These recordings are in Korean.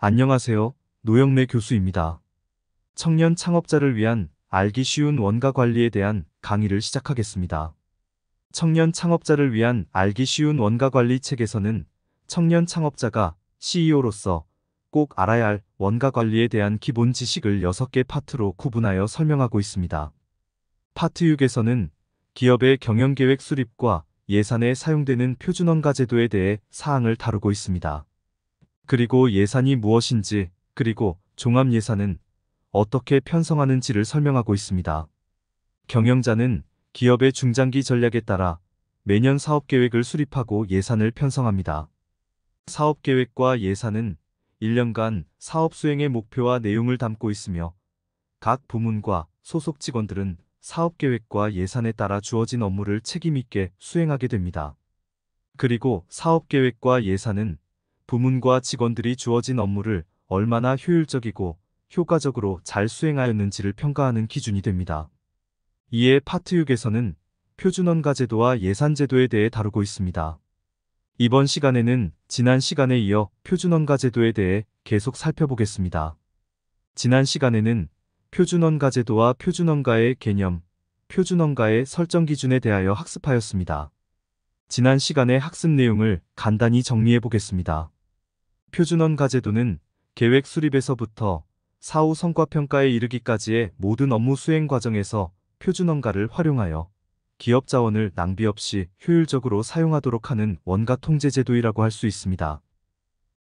안녕하세요. 노영래 교수입니다. 청년 창업자를 위한 알기 쉬운 원가 관리에 대한 강의를 시작하겠습니다. 청년 창업자를 위한 알기 쉬운 원가 관리 책에서는 청년 창업자가 CEO로서 꼭 알아야 할 원가 관리에 대한 기본 지식을 6개 파트로 구분하여 설명하고 있습니다. 파트 6에서는 기업의 경영계획 수립과 예산에 사용되는 표준원가 제도에 대해 사항을 다루고 있습니다. 그리고 예산이 무엇인지, 그리고 종합예산은 어떻게 편성하는지를 설명하고 있습니다. 경영자는 기업의 중장기 전략에 따라 매년 사업계획을 수립하고 예산을 편성합니다. 사업계획과 예산은 1년간 사업 수행의 목표와 내용을 담고 있으며 각 부문과 소속 직원들은 사업계획과 예산에 따라 주어진 업무를 책임있게 수행하게 됩니다. 그리고 사업계획과 예산은 부문과 직원들이 주어진 업무를 얼마나 효율적이고 효과적으로 잘 수행하였는지를 평가하는 기준이 됩니다. 이에 파트 6에서는 표준원가 제도와 예산제도에 대해 다루고 있습니다. 이번 시간에는 지난 시간에 이어 표준원가 제도에 대해 계속 살펴보겠습니다. 지난 시간에는 표준원가 제도와 표준원가의 개념, 표준원가의 설정 기준에 대하여 학습하였습니다. 지난 시간의 학습 내용을 간단히 정리해 보겠습니다. 표준원가 제도는 계획 수립에서부터 사후 성과평가에 이르기까지의 모든 업무 수행 과정에서 표준원가를 활용하여 기업 자원을 낭비 없이 효율적으로 사용하도록 하는 원가 통제 제도이라고 할 수 있습니다.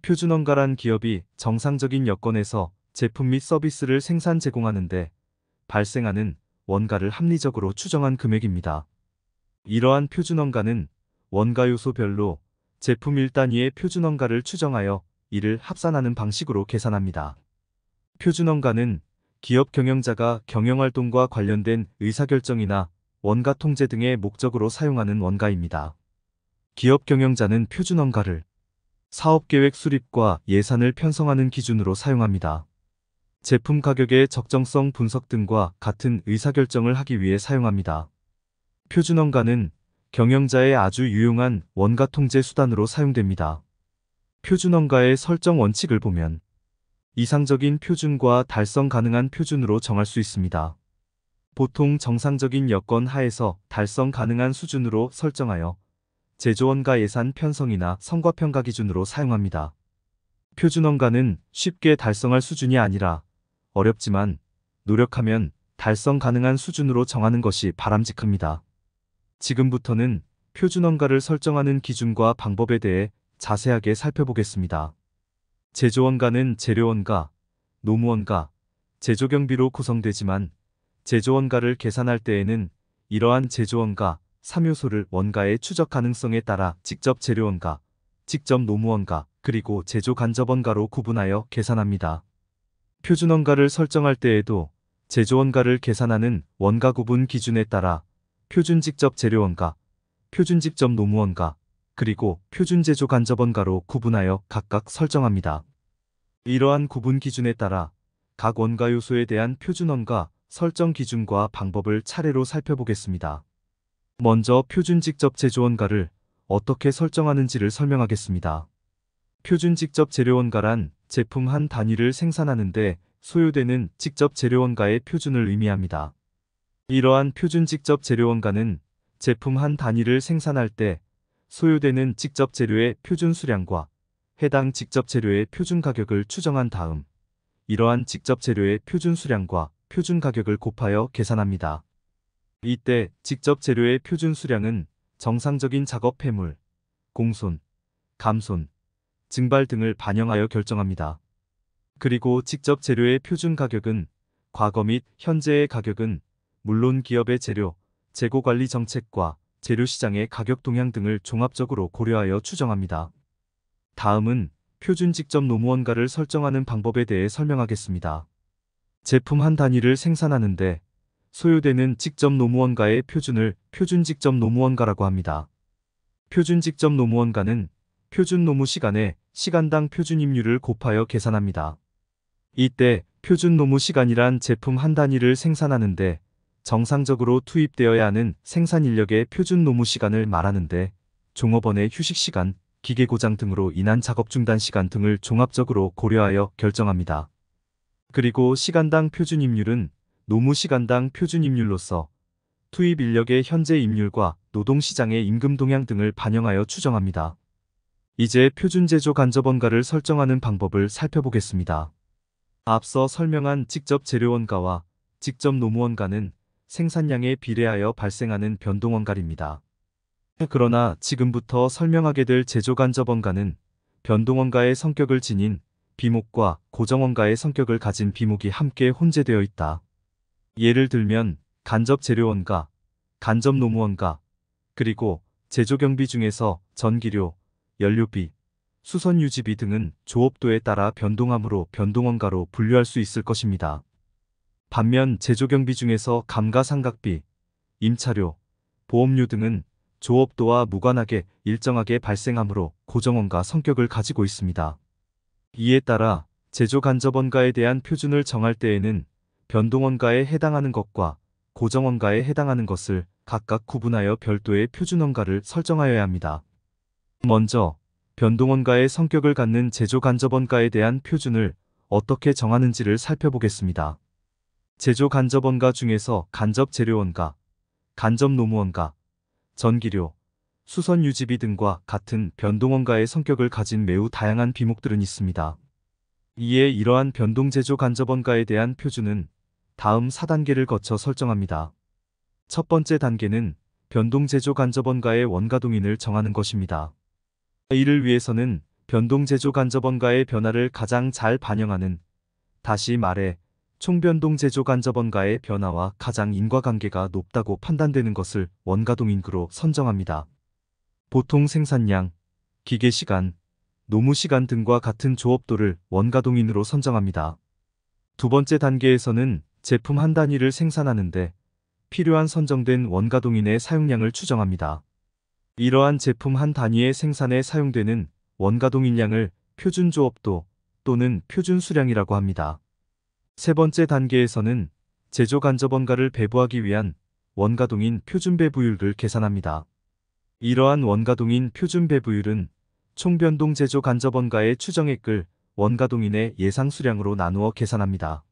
표준원가란 기업이 정상적인 여건에서 제품 및 서비스를 생산 제공하는데 발생하는 원가를 합리적으로 추정한 금액입니다. 이러한 표준원가는 원가 요소별로 제품 1단위의 표준원가를 추정하여 이를 합산하는 방식으로 계산합니다. 표준원가는 기업 경영자가 경영활동과 관련된 의사결정이나 원가 통제 등의 목적으로 사용하는 원가입니다. 기업 경영자는 표준원가를 사업계획 수립과 예산을 편성하는 기준으로 사용합니다. 제품 가격의 적정성 분석 등과 같은 의사결정을 하기 위해 사용합니다. 표준원가는 경영자의 아주 유용한 원가 통제 수단으로 사용됩니다. 표준원가의 설정 원칙을 보면 이상적인 표준과 달성 가능한 표준으로 정할 수 있습니다. 보통 정상적인 여건 하에서 달성 가능한 수준으로 설정하여 제조원가 예산 편성이나 성과평가 기준으로 사용합니다. 표준원가는 쉽게 달성할 수준이 아니라 어렵지만 노력하면 달성 가능한 수준으로 정하는 것이 바람직합니다. 지금부터는 표준원가를 설정하는 기준과 방법에 대해 자세하게 살펴보겠습니다. 제조원가는 재료원가, 노무원가, 제조경비로 구성되지만 제조원가를 계산할 때에는 이러한 제조원가 3요소를 원가의 추적 가능성에 따라 직접 재료원가, 직접 노무원가, 그리고 제조간접원가로 구분하여 계산합니다. 표준원가를 설정할 때에도 제조원가를 계산하는 원가 구분 기준에 따라 표준 직접 재료원가, 표준 직접 노무원가, 그리고 표준 제조 간접원가로 구분하여 각각 설정합니다. 이러한 구분 기준에 따라 각 원가 요소에 대한 표준원가 설정 기준과 방법을 차례로 살펴보겠습니다. 먼저 표준 직접 제조원가를 어떻게 설정하는지를 설명하겠습니다. 표준 직접 재료원가란 제품 한 단위를 생산하는데 소요되는 직접 재료원가의 표준을 의미합니다. 이러한 표준 직접 재료원가는 제품 한 단위를 생산할 때 소요되는 직접 재료의 표준 수량과 해당 직접 재료의 표준 가격을 추정한 다음 이러한 직접 재료의 표준 수량과 표준 가격을 곱하여 계산합니다. 이때 직접 재료의 표준 수량은 정상적인 작업 폐물, 공손, 감손, 증발 등을 반영하여 결정합니다. 그리고 직접 재료의 표준 가격은 과거 및 현재의 가격은 물론 기업의 재료, 재고 관리 정책과 재료시장의 가격 동향 등을 종합적으로 고려하여 추정합니다. 다음은 표준 직접 노무원가를 설정하는 방법에 대해 설명하겠습니다. 제품 한 단위를 생산하는데 소요되는 직접 노무원가의 표준을 표준 직접 노무원가라고 합니다. 표준 직접 노무원가는 표준 노무 시간에 시간당 표준 임률을 곱하여 계산합니다. 이때 표준 노무 시간이란 제품 한 단위를 생산하는데 정상적으로 투입되어야 하는 생산 인력의 표준 노무 시간을 말하는데 종업원의 휴식 시간, 기계 고장 등으로 인한 작업 중단 시간 등을 종합적으로 고려하여 결정합니다. 그리고 시간당 표준 임률은 노무 시간당 표준 임률로서 투입 인력의 현재 임률과 노동시장의 임금 동향 등을 반영하여 추정합니다. 이제 표준 제조 간접 원가를 설정하는 방법을 살펴보겠습니다. 앞서 설명한 직접 재료 원가와 직접 노무 원가는 생산량에 비례하여 발생하는 변동 원가입니다. 그러나 지금부터 설명하게 될 제조 간접 원가는 변동 원가의 성격을 지닌 비목과 고정 원가의 성격을 가진 비목이 함께 혼재되어 있다. 예를 들면 간접 재료 원가, 간접 노무 원가, 그리고 제조 경비 중에서 전기료, 연료비, 수선 유지비 등은 조업도에 따라 변동하므로 변동 원가로 분류할 수 있을 것입니다. 반면 제조 경비 중에서 감가상각비, 임차료, 보험료 등은 조업도와 무관하게 일정하게 발생하므로 고정원가 성격을 가지고 있습니다. 이에 따라 제조 간접원가에 대한 표준을 정할 때에는 변동원가에 해당하는 것과 고정원가에 해당하는 것을 각각 구분하여 별도의 표준원가를 설정하여야 합니다. 먼저 변동원가의 성격을 갖는 제조 간접원가에 대한 표준을 어떻게 정하는지를 살펴보겠습니다. 제조 간접원가 중에서 간접 재료원가, 간접 노무원가, 전기료, 수선 유지비 등과 같은 변동원가의 성격을 가진 매우 다양한 비목들은 있습니다. 이에 이러한 변동 제조 간접원가에 대한 표준은 다음 4단계를 거쳐 설정합니다. 첫 번째 단계는 변동 제조 간접원가의 원가 동인을 정하는 것입니다. 이를 위해서는 변동 제조 간접원가의 변화를 가장 잘 반영하는, 다시 말해 총변동 제조 간접원가의 변화와 가장 인과관계가 높다고 판단되는 것을 원가동인구로 선정합니다. 보통 생산량, 기계시간, 노무시간 등과 같은 조업도를 원가동인으로 선정합니다. 두 번째 단계에서는 제품 한 단위를 생산하는데 필요한 선정된 원가동인의 사용량을 추정합니다. 이러한 제품 한 단위의 생산에 사용되는 원가동인량을 표준조업도 또는 표준수량이라고 합니다. 세 번째 단계에서는 제조 간접 원가를 배부하기 위한 원가동인 표준배부율을 계산합니다. 이러한 원가동인 표준배부율은 총변동 제조 간접 원가의 추정액을 원가동인의 예상 수량으로 나누어 계산합니다.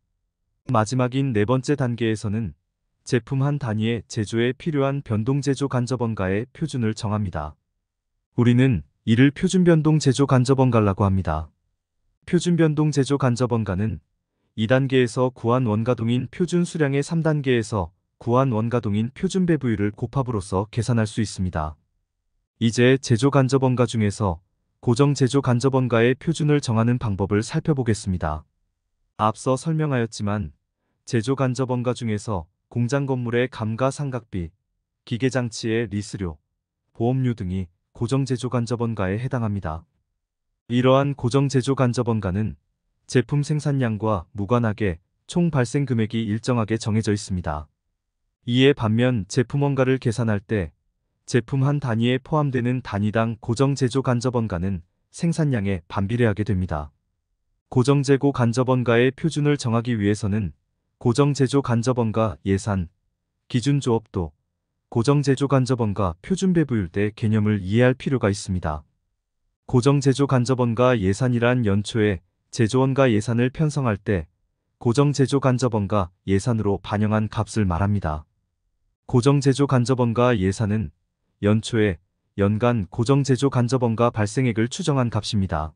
마지막인 네 번째 단계에서는 제품 한 단위의 제조에 필요한 변동 제조 간접 원가의 표준을 정합니다. 우리는 이를 표준변동 제조 간접 원가라고 합니다. 표준변동 제조 간접 원가는 2단계에서 구한 원가동인 표준 수량의 3단계에서 구한 원가동인 표준 배부율을 곱합으로써 계산할 수 있습니다. 이제 제조 간접 원가 중에서 고정 제조 간접 원가의 표준을 정하는 방법을 살펴보겠습니다. 앞서 설명하였지만 제조 간접 원가 중에서 공장 건물의 감가상각비, 기계장치의 리스료, 보험료 등이 고정 제조 간접 원가에 해당합니다. 이러한 고정 제조 간접 원가는 제품 생산량과 무관하게 총 발생 금액이 일정하게 정해져 있습니다. 이에 반면 제품 원가를 계산할 때 제품 한 단위에 포함되는 단위당 고정 제조 간접 원가는 생산량에 반비례하게 됩니다. 고정 재고 간접 원가의 표준을 정하기 위해서는 고정 제조 간접 원가 예산, 기준 조업도, 고정 제조 간접 원가 표준 배부율대 개념을 이해할 필요가 있습니다. 고정 제조 간접 원가 예산이란 연초에 제조원가 예산을 편성할 때 고정 제조 간접 원가 예산으로 반영한 값을 말합니다. 고정 제조 간접 원가 예산은 연초에 연간 고정 제조 간접 원가 발생액을 추정한 값입니다.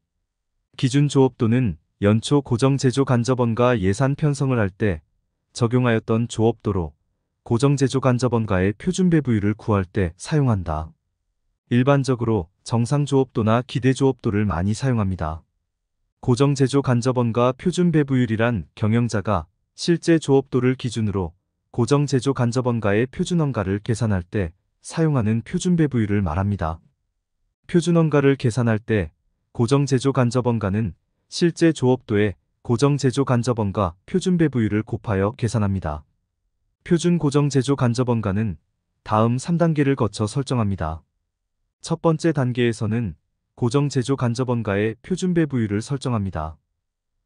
기준 조업도는 연초 고정 제조 간접 원가 예산 편성을 할 때 적용하였던 조업도로 고정 제조 간접 원가의 표준 배부율을 구할 때 사용한다. 일반적으로 정상 조업도나 기대 조업도를 많이 사용합니다. 고정 제조 간접 원가 표준 배부율이란 경영자가 실제 조업도를 기준으로 고정 제조 간접 원가의 표준 원가를 계산할 때 사용하는 표준 배부율을 말합니다. 표준 원가를 계산할 때 고정 제조 간접 원가는 실제 조업도의 고정 제조 간접 원가 표준 배부율을 곱하여 계산합니다. 표준 고정 제조 간접 원가는 다음 3단계를 거쳐 설정합니다. 첫 번째 단계에서는 고정 제조 간접 원가의 표준 배부율을 설정합니다.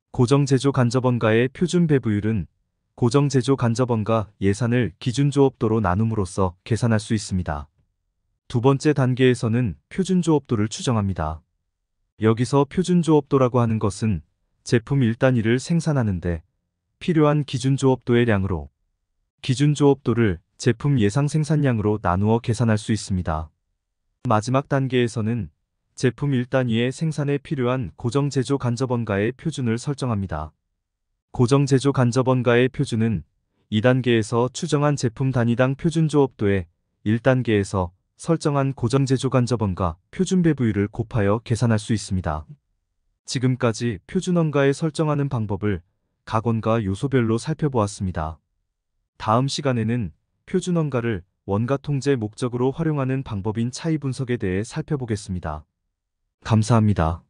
고정 제조 간접 원가의 표준 배부율은 고정 제조 간접 원가 예산을 기준 조업도로 나눔으로써 계산할 수 있습니다. 두 번째 단계에서는 표준조업도를 추정합니다. 여기서 표준조업도라고 하는 것은 제품 1단위를 생산하는데 필요한 기준조업도의 량으로 기준조업도를 제품 예상 생산량으로 나누어 계산할 수 있습니다. 마지막 단계에서는 제품 1단위의 생산에 필요한 고정제조 간접원가의 표준을 설정합니다. 고정제조 간접원가의 표준은 2단계에서 추정한 제품 단위당 표준조업도에 1단계에서 설정한 고정제조 간접원가 표준 배부율을 곱하여 계산할 수 있습니다. 지금까지 표준원가에 설정하는 방법을 각 원가 요소별로 살펴보았습니다. 다음 시간에는 표준원가를 원가 통제 목적으로 활용하는 방법인 차이 분석에 대해 살펴보겠습니다. 감사합니다.